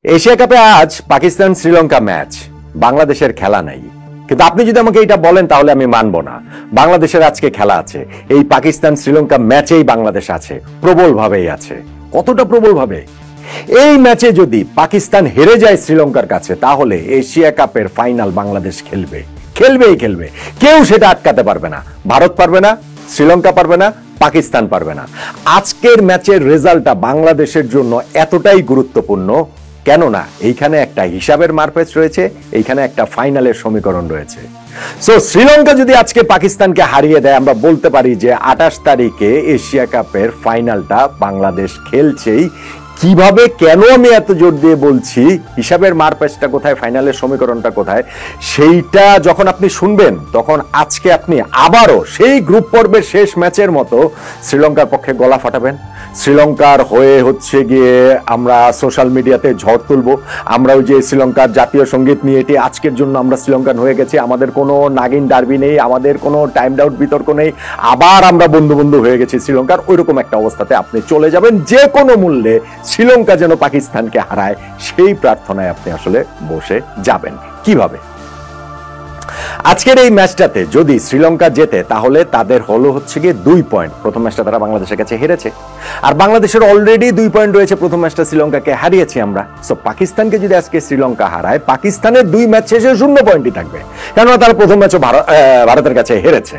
Asia কাপে আজ Pakistan Sri Lanka match, বাংলাদেশের খেলা নাই। কিন্তু আপনি যদি আমাকে এটা বলেন তাহলে আমি মানব না। বাংলাদেশের আজকে খেলা আছে, এই পাকিস্তান শ্রীলঙ্কা ম্যাচেই বাংলাদেশ আছে, প্রবল ভাবেই আছে। কতটা প্রবল ভাবে? এই ম্যাচে যদি পাকিস্তান হেরে যায় শ্রীলঙ্কার কাছে, তাহলে এশিয়া কাপের ফাইনাল বাংলাদেশ খেলবে, খেলবেই খেলবে। কেউ সেটা আটকাতে পারবে না। ভারত পারবে না, শ্রীলঙ্কা পারবে না, পাকিস্তান পারবে না। আজকের ম্যাচের রেজাল্টটা বাংলাদেশের জন্য এতটাই গুরুত্বপূর্ণ, কেননা এইখানে একটা হিসাবের মারপ্যাচ রয়েছে, এইখানে একটা ফাইনালের সমীকরণ রয়েছে। সো শ্রীলঙ্কা যদি আজকে পাকিস্তানকে হারিয়ে দেয়, আমরা বলতে পারি যে 28 তারিখে এশিয়া কাপের ফাইনালটা বাংলাদেশ খেলছেই। কিভাবে, কেন আমি এত জোর দিয়ে বলছি, হিসাবের মারপ্যাচটা কোথায়, ফাইনালের সমীকরণটা কোথায়, সেইটা যখন আপনি শুনবেন তখন আজকে আপনি আবারও সেই গ্রুপ পর্বের শেষ ম্যাচের মতো শ্রীলঙ্কার পক্ষে গলা ফাটাবেন। শ্রীলঙ্কার হয়ে হচ্ছে গিয়ে আমরা সোশ্যাল মিডিয়াতে ঝড় তুলবো। আমরা ওই যে শ্রীলঙ্কার জাতীয় সঙ্গীত নিয়ে এটি আজকের জন্য আমরা শ্রীলঙ্কান হয়ে গেছি, আমাদের কোনো নাগিন ডার্বি নেই, আমাদের কোনো টাইম আউট বিতর্ক নেই, আবার আমরা বন্ধু বন্ধু হয়ে গেছি শ্রীলঙ্কার। ওইরকম একটা অবস্থাতে আপনি চলে যাবেন, যে কোনো মূল্যে শ্রীলঙ্কা যেন পাকিস্তানকে হারায় সেই প্রার্থনায় আপনি আসলে বসে যাবেন। কিভাবে? আজকের এই ম্যাচটাতে যদি শ্রীলঙ্কা জেতে তাহলে তাদের হলো হচ্ছে গিয়ে 2 পয়েন্ট। প্রথম ম্যাচটা তারা বাংলাদেশের কাছে হেরেছে, আর বাংলাদেশের অলরেডি 2 পয়েন্ট রয়েছে। প্রথম ম্যাচটা শ্রীলঙ্কাকে হারিয়েছি আমরা। সো পাকিস্তানকে যদি আজকে শ্রীলঙ্কা হারায়, পাকিস্তানের 2 ম্যাচ শেষে 0 পয়েন্টই থাকবে, কেননা তারা প্রথম ম্যাচও ভারতের কাছে হেরেছে।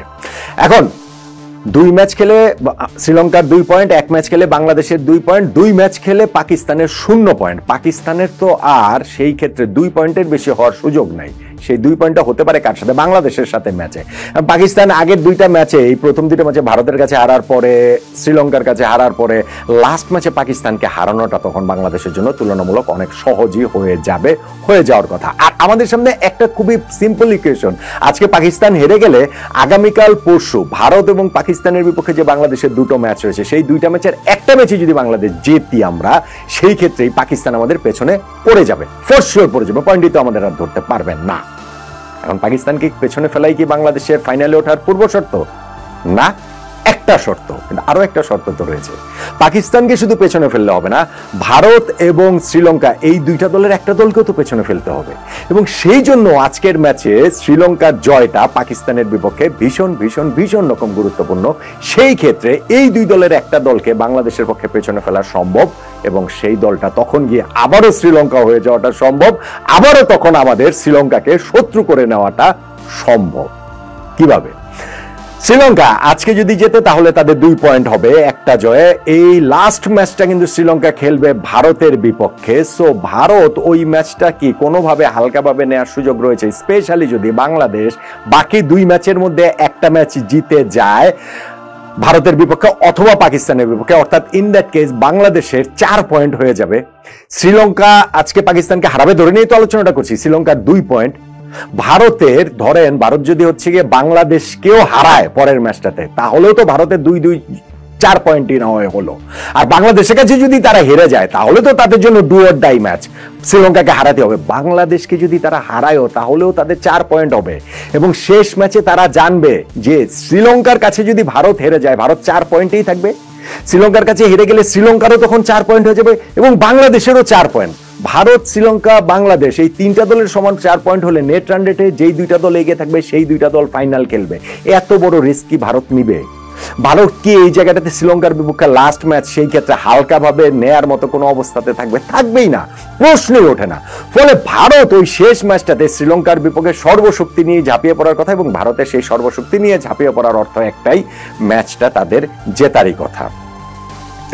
এখন 2 ম্যাচ খেলে শ্রীলঙ্কার 2 পয়েন্ট, 1 ম্যাচ খেলে বাংলাদেশের 2 পয়েন্ট, 2 ম্যাচ খেলে পাকিস্তানের 0 পয়েন্ট। পাকিস্তানের তো আর সেই ক্ষেত্রে 2 পয়েন্টের বেশি হওয়ার সুযোগ নাই। সেই 2 পয়েন্টটা হতে পারে কার সাথে? বাংলাদেশের সাথে ম্যাচে। পাকিস্তান আগের 2টা ম্যাচে, এই প্রথম 2টা ম্যাচে ভারতের কাছে হারার পরে, শ্রীলঙ্কার কাছে হারার পরে, লাস্ট ম্যাচে পাকিস্তানকে হারানোটা তখন বাংলাদেশের জন্য তুলনামূলক অনেক সহজই হয়ে যাওয়ার কথা। আর আমাদের সামনে একটা খুবই সিম্পল ইকুয়েশন, আজকে পাকিস্তান হেরে গেলে আগামীকাল পরশু ভারত এবং পাকিস্তানের বিপক্ষে যে বাংলাদেশের 2টো ম্যাচ রয়েছে, সেই 2টা ম্যাচের একটা ম্যাচে যদি বাংলাদেশ জেতি আমরা, সেই ক্ষেত্রেই পাকিস্তান আমাদের পেছনে পড়ে যাবে, ফর শিওর পড়ে যাবে, পয়েন্টই তো আমাদের আর ধরতে পারবেন না। এখন পাকিস্তানকে পেছনে ফেলাই কি বাংলাদেশের ফাইনালে ওঠার পূর্ব শর্ত? না, একটা শর্ত, কিন্তু আরো একটা শর্ত তো রয়েছে। পাকিস্তানকে শুধু পেছনে ফেললে হবে না, ভারত এবং শ্রীলঙ্কা এই 2টা দলের একটা দলকেও তো পেছনে ফেলতে হবে। এবং সেই জন্য আজকের ম্যাচে শ্রীলঙ্কার জয়টা পাকিস্তানের বিপক্ষে ভীষণ ভীষণ ভীষণ রকম গুরুত্বপূর্ণ। সেই ক্ষেত্রে এই 2 দলের একটা দলকে বাংলাদেশের পক্ষে পেছনে ফেলা সম্ভব, এবং সেই দলটা তখন গিয়ে আবারও শ্রীলঙ্কা হয়ে যাওয়াটা সম্ভব, আবারও তখন আমাদের শ্রীলঙ্কাকে শত্রু করে নেওয়াটা সম্ভব। কিভাবে? শ্রীলঙ্কা আজকে যদি জেতে তাহলে তাদের 2 পয়েন্ট হবে, একটা জয়ে। এই লাস্ট ম্যাচটা কিন্তু শ্রীলঙ্কা খেলবে ভারতের বিপক্ষে। সো ভারত ওই ম্যাচটা কি কোনোভাবে হালকাভাবে নেওয়ার সুযোগ রয়েছে, স্পেশালি যদি বাংলাদেশ বাকি 2 ম্যাচের মধ্যে একটা ম্যাচ জিতে যায় ভারতের বিপক্ষে অথবা পাকিস্তানের বিপক্ষে, অর্থাৎ ইন দ্যাট কেস বাংলাদেশের 4 পয়েন্ট হয়ে যাবে। শ্রীলঙ্কা আজকে পাকিস্তানকে হারাবে ধরে নিয়ে তো আলোচনাটা করছি, শ্রীলঙ্কার 2 পয়েন্ট। ভারতের ধরেন ভারত যদি হচ্ছে গিয়ে বাংলাদেশকেও হারায় পরের ম্যাচটাতে, তাহলেও তো ভারতের 4 পয়েন্টই না হলো। আর বাংলাদেশের কাছে যদি তারা হেরে যায় তাহলে তো তাদের জন্য ডু অর ডাই ম্যাচ, শ্রীলঙ্কাকে হারাতে হবে। বাংলাদেশকে যদি তারা হারায়ও তাহলেও তাদের 4 পয়েন্ট হবে, এবং শেষ ম্যাচে তারা জানবে যে শ্রীলঙ্কার কাছে যদি ভারত হেরে যায়, ভারত 4 পয়েন্টেই থাকবে। শ্রীলঙ্কার কাছে হেরে গেলে শ্রীলঙ্কারও তখন 4 পয়েন্ট হয়ে যাবে, এবং বাংলাদেশেরও 4 পয়েন্ট। ভারত, শ্রীলঙ্কা, বাংলাদেশ এই 3টা দলের সমান 4 পয়েন্ট হলে নেট রান রেটে যেই 2টা দল এগিয়ে থাকবে সেই 2টা দল ফাইনাল খেলবে। এত বড় রিস্ক কি ভারত নিবে? ভারত কি এই জায়গাটাতে শ্রীলঙ্কার বিপক্ষে লাস্ট ম্যাচ সেই ক্ষেত্রে হালকাভাবে নেয়ার মতো কোনো অবস্থাতে থাকবে? থাকবেই না, প্রশ্নই ওঠে না। ফলে ভারত ওই শেষ ম্যাচটাতে শ্রীলঙ্কার বিপক্ষে সর্বশক্তি নিয়ে ঝাঁপিয়ে পড়ার কথা, এবং ভারতের সেই সর্বশক্তি নিয়ে ঝাঁপিয়ে পড়ার অর্থ একটাই, ম্যাচটা তাদের জেতারই কথা।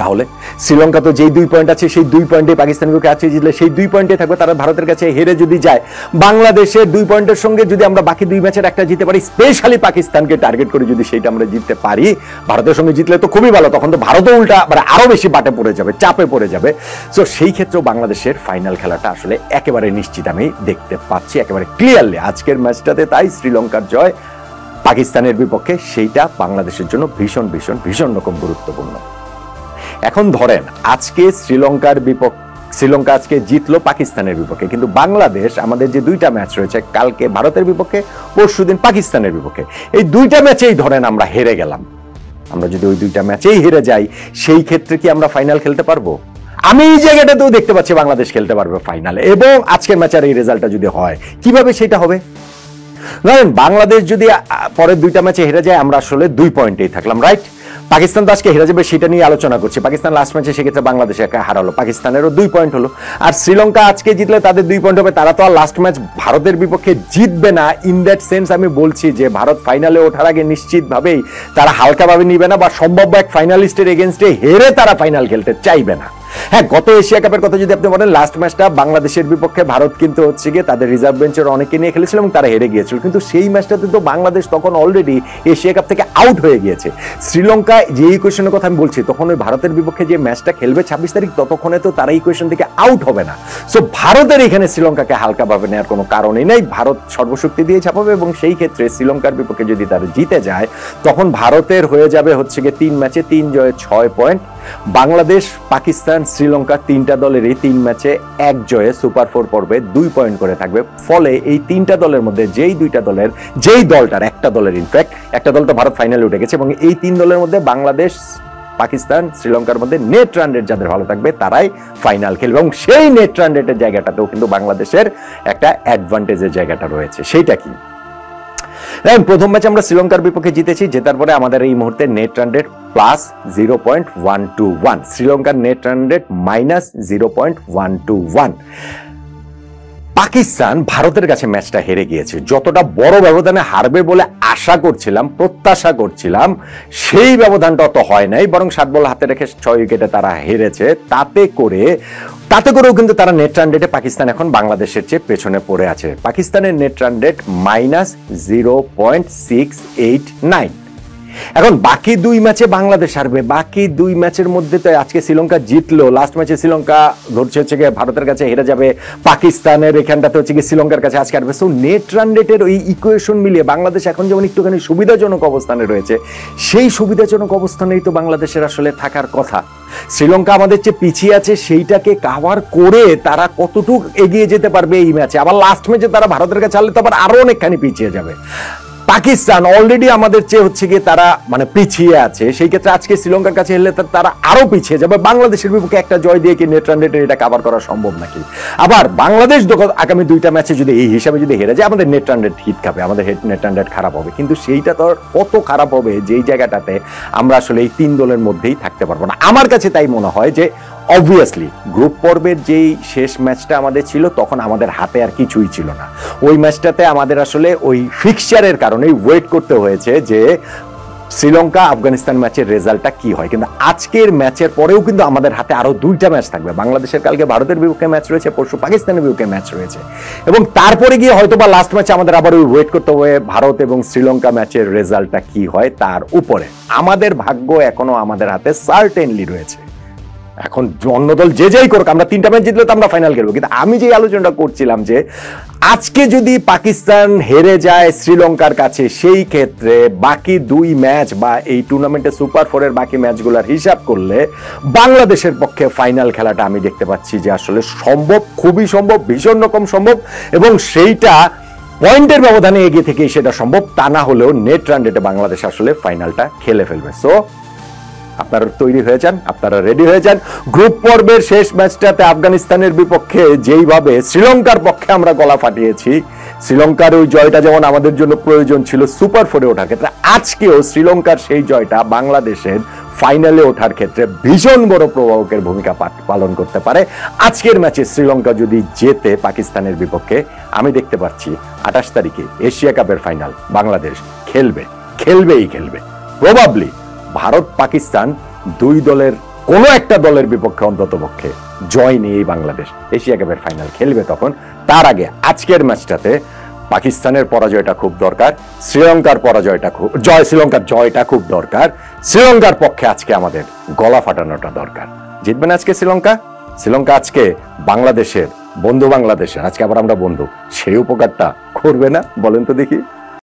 তাহলে শ্রীলঙ্কা তো যেই 2 পয়েন্ট আছে সেই 2 পয়েন্টে পাকিস্তানের বিপক্ষে আছে জিতলে সেই 2 পয়েন্টে থাকবে, তারা ভারতের কাছে হেরে যদি যায়, বাংলাদেশের 2 পয়েন্টের সঙ্গে যদি আমরা বাকি 2 ম্যাচের একটা জিতে পারি, স্পেশালি পাকিস্তানকে টার্গেট করে যদি সেইটা আমরা জিততে পারি, ভারতের সঙ্গে জিতলে তো খুবই ভালো, তখন তো ভারতও উল্টা মানে আরো বেশি বাটে পড়ে যাবে, চাপে পড়ে যাবে। সো সেই ক্ষেত্রেও বাংলাদেশের ফাইনাল খেলাটা আসলে একেবারে নিশ্চিত আমি দেখতে পাচ্ছি, একেবারে ক্লিয়ারলি আজকের ম্যাচটাতে। তাই শ্রীলঙ্কার জয় পাকিস্তানের বিপক্ষে, সেইটা বাংলাদেশের জন্য ভীষণ ভীষণ ভীষণ রকম গুরুত্বপূর্ণ। এখন ধরেন আজকে শ্রীলঙ্কা আজকে জিতলো পাকিস্তানের বিপক্ষে, কিন্তু বাংলাদেশ আমাদের যে 2টা ম্যাচ রয়েছে, কালকে ভারতের বিপক্ষে, পরশুদিন পাকিস্তানের বিপক্ষে, এই 2টা ম্যাচেই ধরেন আমরা হেরে গেলাম। আমরা যদি ওই 2টা ম্যাচেই হেরে যাই, সেই ক্ষেত্রে কি আমরা ফাইনাল খেলতে পারবো? আমি এই জায়গাটাতেও দেখতে পাচ্ছি বাংলাদেশ খেলতে পারবে ফাইনালে, এবং আজকের ম্যাচের এই রেজাল্টটা যদি হয়, কিভাবে সেটা হবে? ধরেন বাংলাদেশ যদি পরের দুইটা ম্যাচে হেরে যায়, আমরা আসলে 2 পয়েন্টেই থাকলাম, রাইট? পাকিস্তান তো আজকে হেরে যাবে সেটা নিয়ে আলোচনা করছি। পাকিস্তান লাস্ট ম্যাচে সেক্ষেত্রে বাংলাদেশ একা হারালো, পাকিস্তানেরও 2 পয়েন্ট হলো। আর শ্রীলঙ্কা আজকে জিতলে তাদের 2 পয়েন্ট হবে, তারা তো আর লাস্ট ম্যাচ ভারতের বিপক্ষে জিতবে না। ইন দ্যাট সেন্স আমি বলছি যে ভারত ফাইনালে ওঠার আগে নিশ্চিতভাবেই তারা হালকাভাবে নিবে না, বা সম্ভাব্য এক ফাইনালিস্টের এগেনস্টে হেরে তারা ফাইনাল খেলতে চাইবে না। হ্যাঁ, গত এশিয়া কাপের কথা যদি আপনি বলেন, লাস্ট ম্যাচটা বাংলাদেশের বিপক্ষে ভারত কিন্তু হচ্ছে গিয়ে তাদের রিজার্ভ বেঞ্চের অনেকে নিয়ে খেলেছিল এবং তারা হেরে গিয়েছিল, কিন্তু সেই ম্যাচটাতে তো বাংলাদেশ তখন অলরেডি এশিয়া কাপ থেকে আউট হয়ে গিয়েছে। শ্রীলঙ্কা যে ইকুয়েশনের কথা আমি বলছি, তখন ওই ভারতের বিপক্ষে যে ম্যাচটা খেলবে 26 তারিখ, ততক্ষণে তো তারা ইকুয়েশন থেকে আউট হবে না। সো ভারতের এখানে শ্রীলঙ্কাকে হালকাভাবে নেওয়ার কোনো কারণই নেই, ভারত সর্বশক্তি দিয়ে ছাপাবে, এবং সেই ক্ষেত্রে শ্রীলঙ্কার বিপক্ষে যদি তারা জিতে যায়, তখন ভারতের হয়ে যাবে হচ্ছে গিয়ে 3 ম্যাচে 3 জয়ে 6 পয়েন্ট। বাংলাদেশ, পাকিস্তান, শ্রীলঙ্কা 3টা দলেরই 3 ম্যাচে 1 জয়ে সুপার 4 পর্বে 2 পয়েন্ট করে থাকবে। ফলে এই 3টা দলের মধ্যে যেই দলটার একটা দলের ইনফ্যাক্ট একটা দল তো ভারত ফাইনালে উঠে গেছে, এবং এই 3 দলের মধ্যে বাংলাদেশ, পাকিস্তান, শ্রীলঙ্কার মধ্যে নেট রান রেট যাদের ভালো থাকবে তারাই ফাইনাল খেলবে, এবং সেই নেট রান রেটের জায়গাটাতেও কিন্তু বাংলাদেশের একটা অ্যাডভান্টেজের জায়গাটা রয়েছে। সেইটা কি? প্রথম ম্যাচে আমরা শ্রীলঙ্কার বিপক্ষে জিতেছি, জেতার পরে আমাদের এই মুহূর্তে নেট রান রেট +0.121, শ্রীলঙ্কার নেট রান রেট -0.121। পাকিস্তান ভারতের কাছে ম্যাচটা হেরে গিয়েছে, যতটা বড় ব্যবধানে হারবে বলে আশা করছিলাম, প্রত্যাশা করছিলাম, সেই ব্যবধানটা অত হয় নাই, বরং 7 বল হাতে রেখে 6 উইকেটে তারা হেরেছে। তাতে করেও কিন্তু তারা নেট রান রেটে পাকিস্তান এখন বাংলাদেশের চেয়ে পেছনে পড়ে আছে। পাকিস্তানের নেট রান রেট -0.689। এখন বাকি 2 ম্যাচে বাংলাদেশ হারবে, বাকি 2 ম্যাচের মধ্যে তো আজকে শ্রীলঙ্কা জিতলো, লাস্ট ম্যাচে শ্রীলঙ্কা ধরছে হচ্ছে গিয়ে ভারতের কাছে হেরে যাবে, পাকিস্তানের এখানটাতে হচ্ছে গিয়ে শ্রীলঙ্কার কাছে আজকে হারবে। সো নেট রান রেটের ওই ইকুয়েশন মিলিয়ে বাংলাদেশ এখন যেমন একটুখানি সুবিধাজনক অবস্থানে রয়েছে, সেই সুবিধাজনক অবস্থানেই তো বাংলাদেশের আসলে থাকার কথা। শ্রীলঙ্কা আমাদের চেয়ে পিছিয়ে আছে, সেইটাকে কাভার করে তারা কতটুকু এগিয়ে যেতে পারবে এই ম্যাচে। আবার লাস্ট ম্যাচে তারা ভারতের কাছে হারলে তো আবার আরো অনেকখানি পিছিয়ে যাবে। পাকিস্তান অলরেডি আমাদের চেয়ে হচ্ছে গিয়ে তারা মানে পিছিয়ে আছে, সেই ক্ষেত্রে আজকে শ্রীলঙ্কার কাছে হেরলে তারা আরো পিছিয়ে যাবে। বাংলাদেশের বিপক্ষে একটা জয় দিয়ে কি নেট রান রেটের এটা কভার করা সম্ভব নাকি? আবার বাংলাদেশ আগামী 2টা ম্যাচে যদি এই হিসাবে যদি হেরে যায়, আমাদের নেট রান রেট হিট খাবে, আমাদের নেট রান রেট খারাপ হবে, কিন্তু সেইটা তো কত খারাপ হবে যেই জায়গাটাতে আমরা আসলে এই 3 দলের মধ্যেই থাকতে পারবো না। আমার কাছে তাই মনে হয় যে অবভিয়াসলি গ্রুপ পর্বের যেই শেষ ম্যাচটা আমাদের ছিল, তখন আমাদের হাতে আর কিছুই ছিল না। ওই ম্যাচটাতে আমাদের আসলে ওই ফিক্সচারের কারণে ওয়েট করতে হয়েছে যে শ্রীলঙ্কা আফগানিস্তান ম্যাচের রেজাল্টটা কি হয়। কিন্তু আজকের ম্যাচের পরেও কিন্তু আমাদের হাতে আরো 2টা ম্যাচ থাকবে। বাংলাদেশের কালকে ভারতের বিপক্ষে ম্যাচ রয়েছে, পরশু পাকিস্তানের বিপক্ষে ম্যাচ রয়েছে, এবং তারপরে গিয়ে হয়তো বা লাস্ট ম্যাচে আমাদের আবার ওই ওয়েট করতে হবে ভারত এবং শ্রীলঙ্কা ম্যাচের রেজাল্টটা কি হয় তার উপরে। আমাদের ভাগ্য এখনো আমাদের হাতে সার্টেনলি রয়েছে। এখন অন্য দল যে যাই করুক, আমরা 3টা ম্যাচ জিতলে তো আমরা ফাইনাল খেলবো, কিন্তু আমি যে আলোচনাটা করছিলাম যে আজকে যদি পাকিস্তান হেরে যায় শ্রীলঙ্কার কাছে, সেই ক্ষেত্রে বাকি 2 ম্যাচ বা এই টুর্নামেন্টে সুপার 4-এর বাকি ম্যাচগুলোর হিসাব করলে বাংলাদেশের পক্ষে ফাইনাল খেলাটা আমি দেখতে পাচ্ছি যে আসলে সম্ভব, খুবই সম্ভব, ভীষণ রকম সম্ভব, এবং সেইটা পয়েন্টের ব্যবধানে এগিয়ে থেকেই সেটা সম্ভব। তা না হলেও নেট রান রেটে বাংলাদেশ আসলে ফাইনালটা খেলে ফেলবে। সো আপনারা তৈরি হয়ে যান, আপনারা রেডি হয়ে যান। গ্রুপ পর্বের শেষ ম্যাচটাতে আফগানিস্তানের বিপক্ষে যেইভাবে শ্রীলঙ্কার পক্ষে আমরা গলা ফাটিয়েছি, শ্রীলঙ্কার ওই জয়টা যেমন আমাদের জন্য প্রয়োজন ছিল সুপার 4-এ ওঠার ক্ষেত্রে, আজকেও শ্রীলঙ্কার সেই জয়টা বাংলাদেশের ফাইনালে ওঠার ক্ষেত্রে ভীষণ বড় প্রভাবকের ভূমিকা পালন করতে পারে। আজকের ম্যাচে শ্রীলঙ্কা যদি জেতে পাকিস্তানের বিপক্ষে, আমি দেখতে পাচ্ছি 28 তারিখে এশিয়া কাপের ফাইনাল বাংলাদেশ খেলবেই প্রবাবলি ভারত পাকিস্তান 2 দলের কোনো একটা দলের বিপক্ষে অন্ততপক্ষে জয় নিয়েই বাংলাদেশ এশিয়া কাপের ফাইনাল খেলবে। তখন তার আগে আজকের ম্যাচটাতে পাকিস্তানের পরাজয়টা খুব দরকার, শ্রীলঙ্কার জয়টা খুব দরকার। শ্রীলঙ্কার পক্ষে আজকে আমাদের গলা ফাটানোটা দরকার। জিতবে না আজকে শ্রীলঙ্কা আজকে বাংলাদেশের বন্ধু, বাংলাদেশের আজকে আবার আমরা বন্ধু, সেই উপকারটা করবে না? বলেন তো দেখি।